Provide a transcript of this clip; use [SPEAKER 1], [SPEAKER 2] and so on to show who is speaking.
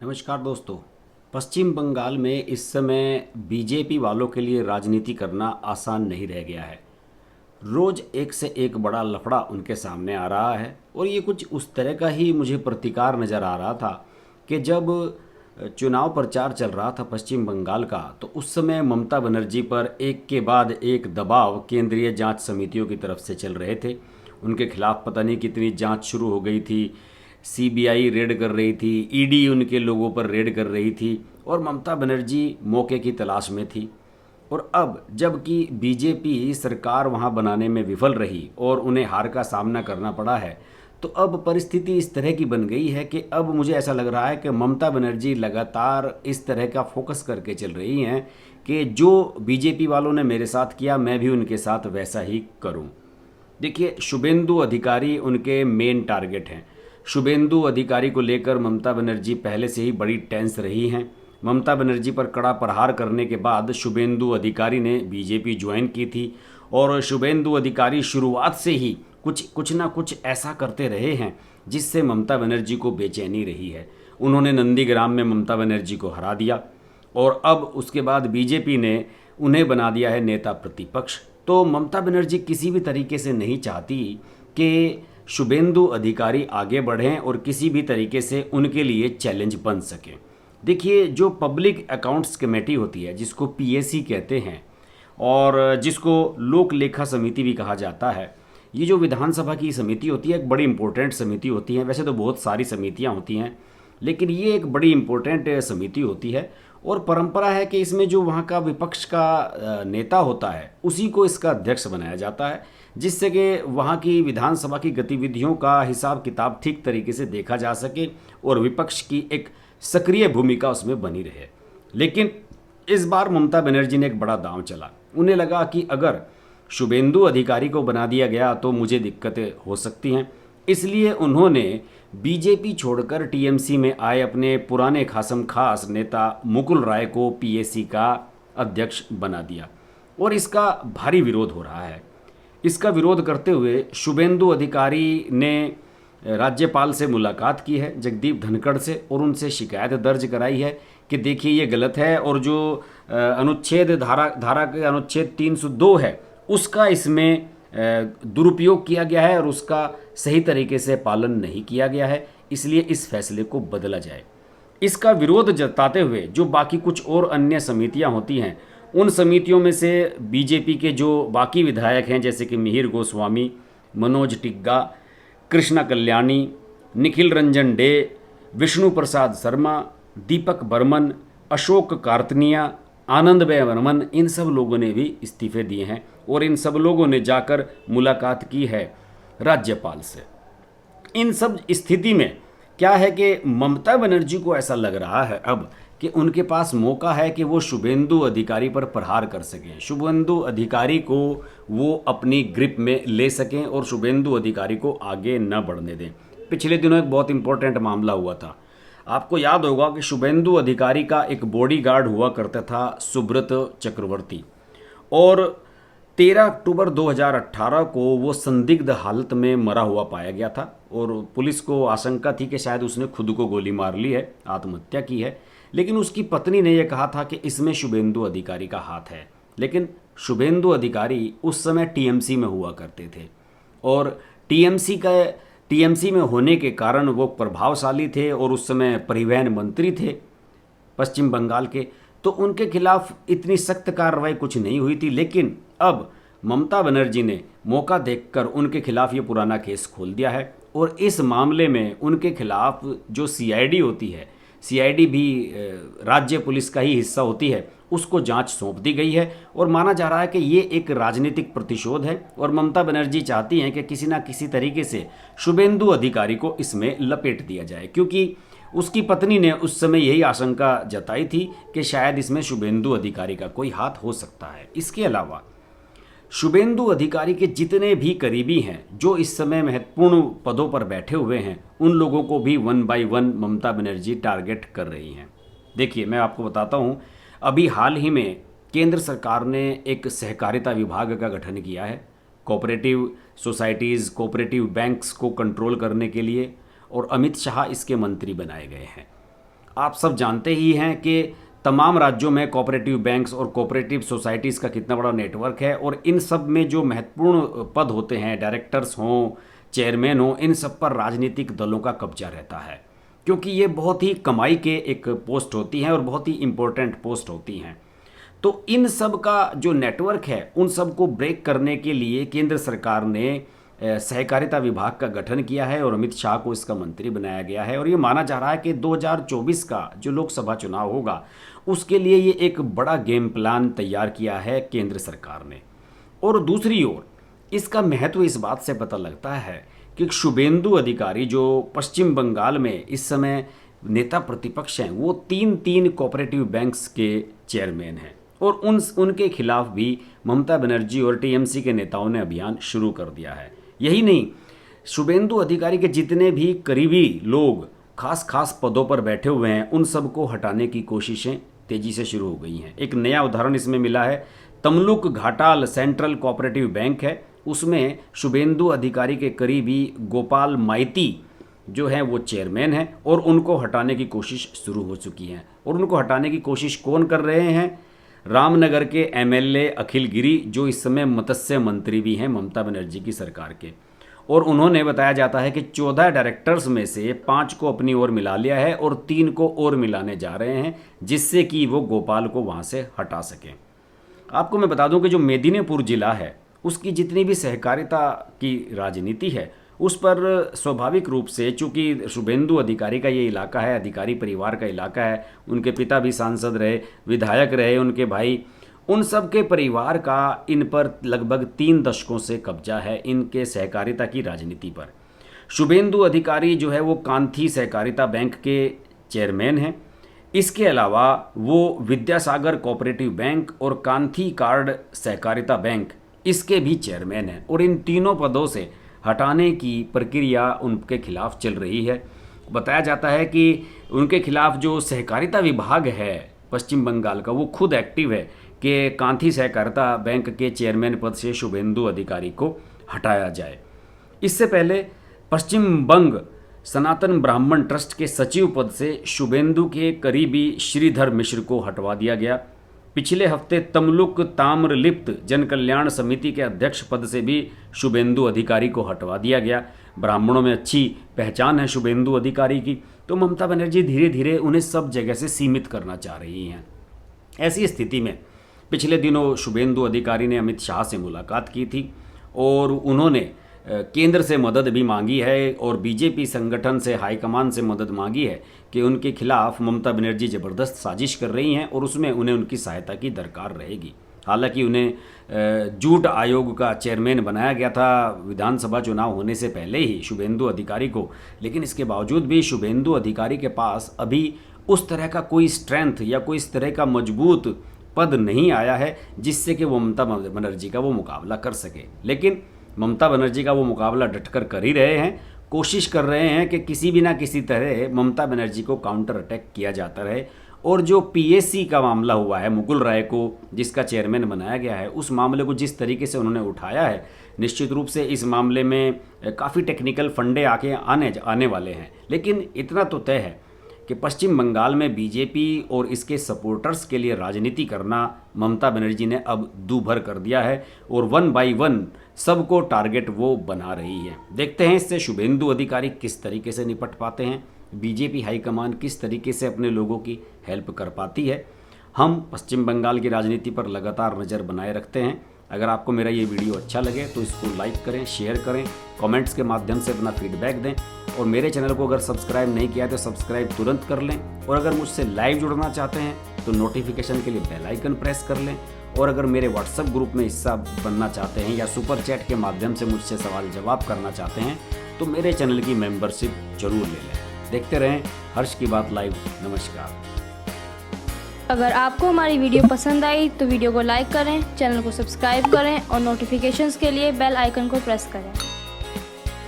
[SPEAKER 1] नमस्कार दोस्तों। पश्चिम बंगाल में इस समय बीजेपी वालों के लिए राजनीति करना आसान नहीं रह गया है। रोज एक से एक बड़ा लफड़ा उनके सामने आ रहा है और ये कुछ उस तरह का ही मुझे प्रतिकार नज़र आ रहा था कि जब चुनाव प्रचार चल रहा था पश्चिम बंगाल का, तो उस समय ममता बनर्जी पर एक के बाद एक दबाव केंद्रीय जांच समितियों की तरफ से चल रहे थे। उनके खिलाफ पता नहीं कितनी जांच शुरू हो गई थी। सीबीआई रेड कर रही थी, ईडी उनके लोगों पर रेड कर रही थी और ममता बनर्जी मौके की तलाश में थी। और अब जबकि बीजेपी सरकार वहां बनाने में विफल रही और उन्हें हार का सामना करना पड़ा है, तो अब परिस्थिति इस तरह की बन गई है कि अब मुझे ऐसा लग रहा है कि ममता बनर्जी लगातार इस तरह का फोकस करके चल रही हैं कि जो बीजेपी वालों ने मेरे साथ किया मैं भी उनके साथ वैसा ही करूं। देखिए, शुभेंदु अधिकारी उनके मेन टारगेट हैं। शुभेंदु अधिकारी को लेकर ममता बनर्जी पहले से ही बड़ी टेंस रही हैं। ममता बनर्जी पर कड़ा प्रहार करने के बाद शुभेंदु अधिकारी ने बीजेपी ज्वाइन की थी और शुभेंदु अधिकारी शुरुआत से ही कुछ ना कुछ ऐसा करते रहे हैं जिससे ममता बनर्जी को बेचैनी रही है। उन्होंने नंदीग्राम में ममता बनर्जी को हरा दिया और अब उसके बाद बीजेपी ने उन्हें बना दिया है नेता प्रतिपक्ष। तो ममता बनर्जी किसी भी तरीके से नहीं चाहती कि शुभेंदु अधिकारी आगे बढ़ें और किसी भी तरीके से उनके लिए चैलेंज बन सके। देखिए, जो पब्लिक अकाउंट्स कमेटी होती है, जिसको पीएसी कहते हैं और जिसको लोक लेखा समिति भी कहा जाता है, ये जो विधानसभा की समिति होती है एक बड़ी इंपॉर्टेंट समिति होती है। वैसे तो बहुत सारी समितियां होती हैं, लेकिन ये एक बड़ी इंपॉर्टेंट समिति होती है और परंपरा है कि इसमें जो वहाँ का विपक्ष का नेता होता है उसी को इसका अध्यक्ष बनाया जाता है, जिससे कि वहाँ की विधानसभा की गतिविधियों का हिसाब किताब ठीक तरीके से देखा जा सके और विपक्ष की एक सक्रिय भूमिका उसमें बनी रहे। लेकिन इस बार ममता बनर्जी ने एक बड़ा दांव चला। उन्हें लगा कि अगर शुभेंदु अधिकारी को बना दिया गया तो मुझे दिक्कतें हो सकती हैं, इसलिए उन्होंने बीजेपी छोड़कर टीएमसी में आए अपने पुराने खासम खास नेता मुकुल राय को पीएसी का अध्यक्ष बना दिया और इसका भारी विरोध हो रहा है। इसका विरोध करते हुए शुभेंदु अधिकारी ने राज्यपाल से मुलाकात की है, जगदीप धनखड़ से, और उनसे शिकायत दर्ज कराई है कि देखिए ये गलत है और जो अनुच्छेद धारा के अनुच्छेद 302 है उसका इसमें दुरुपयोग किया गया है और उसका सही तरीके से पालन नहीं किया गया है, इसलिए इस फैसले को बदला जाए। इसका विरोध जताते हुए जो बाकी कुछ और अन्य समितियां होती हैं, उन समितियों में से बीजेपी के जो बाकी विधायक हैं जैसे कि मिहिर गोस्वामी, मनोज टिग्गा, कृष्णा कल्याणी, निखिल रंजन डे, विष्णु प्रसाद शर्मा, दीपक बर्मन, अशोक कार्तनिया, आनंद वर्मन, इन सब लोगों ने भी इस्तीफे दिए हैं और इन सब लोगों ने जाकर मुलाकात की है राज्यपाल से। इन सब स्थिति में क्या है कि ममता बनर्जी को ऐसा लग रहा है अब कि उनके पास मौका है कि वो शुभेंदु अधिकारी पर प्रहार कर सकें, शुभेंदु अधिकारी को वो अपनी ग्रिप में ले सकें और शुभेंदु अधिकारी को आगे न बढ़ने दें। पिछले दिनों एक बहुत इंपॉर्टेंट मामला हुआ था। आपको याद होगा कि शुभेंदु अधिकारी का एक बॉडीगार्ड हुआ करता था सुब्रत चक्रवर्ती, और 13 अक्टूबर 2018 को वो संदिग्ध हालत में मरा हुआ पाया गया था और पुलिस को आशंका थी कि शायद उसने खुद को गोली मार ली है, आत्महत्या की है। लेकिन उसकी पत्नी ने यह कहा था कि इसमें शुभेंदु अधिकारी का हाथ है। लेकिन शुभेंदु अधिकारी उस समय टीएमसी में हुआ करते थे और टीएमसी में होने के कारण वो प्रभावशाली थे और उस समय परिवहन मंत्री थे पश्चिम बंगाल के, तो उनके खिलाफ इतनी सख्त कार्रवाई कुछ नहीं हुई थी। लेकिन अब ममता बनर्जी ने मौका देखकर उनके खिलाफ ये पुराना केस खोल दिया है और इस मामले में उनके खिलाफ जो सीआईडी होती है, सीआईडी भी राज्य पुलिस का ही हिस्सा होती है, उसको जांच सौंप दी गई है और माना जा रहा है कि ये एक राजनीतिक प्रतिशोध है और ममता बनर्जी चाहती हैं कि किसी ना किसी तरीके से शुभेंदु अधिकारी को इसमें लपेट दिया जाए, क्योंकि उसकी पत्नी ने उस समय यही आशंका जताई थी कि शायद इसमें शुभेंदु अधिकारी का कोई हाथ हो सकता है। इसके अलावा शुभेंदु अधिकारी के जितने भी करीबी हैं जो इस समय महत्वपूर्ण पदों पर बैठे हुए हैं, उन लोगों को भी 1 बाय 1 ममता बनर्जी टारगेट कर रही हैं। देखिए, मैं आपको बताता हूं, अभी हाल ही में केंद्र सरकार ने एक सहकारिता विभाग का गठन किया है कोऑपरेटिव सोसाइटीज़, कोऑपरेटिव बैंक्स को कंट्रोल करने के लिए, और अमित शाह इसके मंत्री बनाए गए हैं। आप सब जानते ही हैं कि तमाम राज्यों में कोऑपरेटिव बैंक्स और कोऑपरेटिव सोसाइटीज़ का कितना बड़ा नेटवर्क है, और इन सब में जो महत्वपूर्ण पद होते हैं, डायरेक्टर्स हों, चेयरमैन हों, इन सब पर राजनीतिक दलों का कब्जा रहता है, क्योंकि ये बहुत ही कमाई के एक पोस्ट होती हैं और बहुत ही इम्पोर्टेंट पोस्ट होती हैं। तो इन सब का जो नेटवर्क है, उन सब को ब्रेक करने के लिए केंद्र सरकार ने सहकारिता विभाग का गठन किया है और अमित शाह को इसका मंत्री बनाया गया है। और ये माना जा रहा है कि 2024 का जो लोकसभा चुनाव होगा उसके लिए ये एक बड़ा गेम प्लान तैयार किया है केंद्र सरकार ने। और दूसरी ओर इसका महत्व इस बात से पता लगता है कि शुभेंदु अधिकारी जो पश्चिम बंगाल में इस समय नेता प्रतिपक्ष हैं, वो 3 कोऑपरेटिव बैंक्स के चेयरमैन हैं, और उनके खिलाफ भी ममता बनर्जी और टीएमसी के नेताओं ने अभियान शुरू कर दिया है। यही नहीं, शुभेंदु अधिकारी के जितने भी करीबी लोग खास पदों पर बैठे हुए हैं, उन सबको हटाने की कोशिशें तेजी से शुरू हो गई हैं। एक नया उदाहरण इसमें मिला है, Tamluk Ghatal central cooperative bank है, उसमें शुभेंदु अधिकारी के करीबी गोपाल माइती जो है वो चेयरमैन है, और उनको हटाने की कोशिश शुरू हो चुकी है। और उनको हटाने की कोशिश कौन कर रहे हैं? रामनगर के एमएलए अखिल गिरी, जो इस समय मत्स्य मंत्री भी हैं ममता बनर्जी की सरकार के। और उन्होंने बताया जाता है कि 14 डायरेक्टर्स में से 5 को अपनी ओर मिला लिया है और 3 को और मिलाने जा रहे हैं, जिससे कि वो गोपाल को वहाँ से हटा सकें। आपको मैं बता दूं कि जो मेदिनीपुर जिला है, उसकी जितनी भी सहकारिता की राजनीति है, उस पर स्वाभाविक रूप से, चूंकि शुभेंदु अधिकारी का ये इलाका है, अधिकारी परिवार का इलाका है, उनके पिता भी सांसद रहे, विधायक रहे, उनके भाई, उन सब के परिवार का इन पर लगभग 3 दशकों से कब्जा है, इनके सहकारिता की राजनीति पर। शुभेंदु अधिकारी जो है वो कांथी सहकारिता बैंक के चेयरमैन हैं। इसके अलावा वो विद्यासागर कोऑपरेटिव बैंक और कांथी कार्ड सहकारिता बैंक, इसके भी चेयरमैन हैं। और इन तीनों पदों से हटाने की प्रक्रिया उनके खिलाफ चल रही है। बताया जाता है कि उनके खिलाफ जो सहकारिता विभाग है पश्चिम बंगाल का, वो खुद एक्टिव है कि कांथी सहकारिता बैंक के चेयरमैन पद से शुभेंदु अधिकारी को हटाया जाए। इससे पहले पश्चिम बंग सनातन ब्राह्मण ट्रस्ट के सचिव पद से शुभेंदु के करीबी श्रीधर मिश्र को हटवा दिया गया। पिछले हफ्ते तमलुक ताम्रलिप्त जन कल्याण समिति के अध्यक्ष पद से भी शुभेंदु अधिकारी को हटवा दिया गया। ब्राह्मणों में अच्छी पहचान है शुभेंदु अधिकारी की, तो ममता बनर्जी धीरे धीरे उन्हें सब जगह से सीमित करना चाह रही हैं। ऐसी स्थिति में पिछले दिनों शुभेंदु अधिकारी ने अमित शाह से मुलाकात की थी और उन्होंने केंद्र से मदद भी मांगी है और बीजेपी संगठन से, हाईकमान से मदद मांगी है कि उनके खिलाफ ममता बनर्जी ज़बरदस्त साजिश कर रही हैं और उसमें उन्हें उनकी सहायता की दरकार रहेगी। हालांकि उन्हें जूट आयोग का चेयरमैन बनाया गया था विधानसभा चुनाव होने से पहले ही शुभेंदु अधिकारी को, लेकिन इसके बावजूद भी शुभेंदु अधिकारी के पास अभी उस तरह का कोई स्ट्रेंथ या कोई इस तरह का मजबूत पद नहीं आया है जिससे कि वो ममता बनर्जी का वो मुकाबला कर सके। लेकिन ममता बनर्जी का वो मुकाबला डटकर कर ही रहे हैं, कोशिश कर रहे हैं कि किसी भी ना किसी तरह ममता बनर्जी को काउंटर अटैक किया जाता रहे। और जो पीएससी का मामला हुआ है, मुकुल राय को जिसका चेयरमैन बनाया गया है, उस मामले को जिस तरीके से उन्होंने उठाया है, निश्चित रूप से इस मामले में काफ़ी टेक्निकल फंडे आने वाले हैं। लेकिन इतना तो तय है कि पश्चिम बंगाल में बीजेपी और इसके सपोर्टर्स के लिए राजनीति करना ममता बनर्जी ने अब दूभर कर दिया है और 1 बाय 1 सबको टारगेट वो बना रही है। देखते हैं इससे शुभेंदु अधिकारी किस तरीके से निपट पाते हैं, बीजेपी हाईकमान किस तरीके से अपने लोगों की हेल्प कर पाती है। हम पश्चिम बंगाल की राजनीति पर लगातार नज़र बनाए रखते हैं। अगर आपको मेरा ये वीडियो अच्छा लगे तो इसको लाइक करें, शेयर करें, कमेंट्स के माध्यम से अपना फीडबैक दें और मेरे चैनल को अगर सब्सक्राइब नहीं किया तो सब्सक्राइब तुरंत कर लें। और अगर मुझसे लाइव जुड़ना चाहते हैं तो नोटिफिकेशन के लिए बेल आइकन प्रेस कर लें। और अगर मेरे व्हाट्सएप ग्रुप में हिस्सा बनना चाहते हैं या सुपर चैट के माध्यम से मुझसे सवाल जवाब करना चाहते हैं तो मेरे चैनल की मेंबरशिप जरूर ले लें। देखते रहें हर्ष की बात लाइव। नमस्कार।
[SPEAKER 2] अगर आपको हमारी वीडियो पसंद आई तो वीडियो को लाइक करें, चैनल को सब्सक्राइब करें और नोटिफिकेशंस के लिए बेल आइकन को प्रेस करें।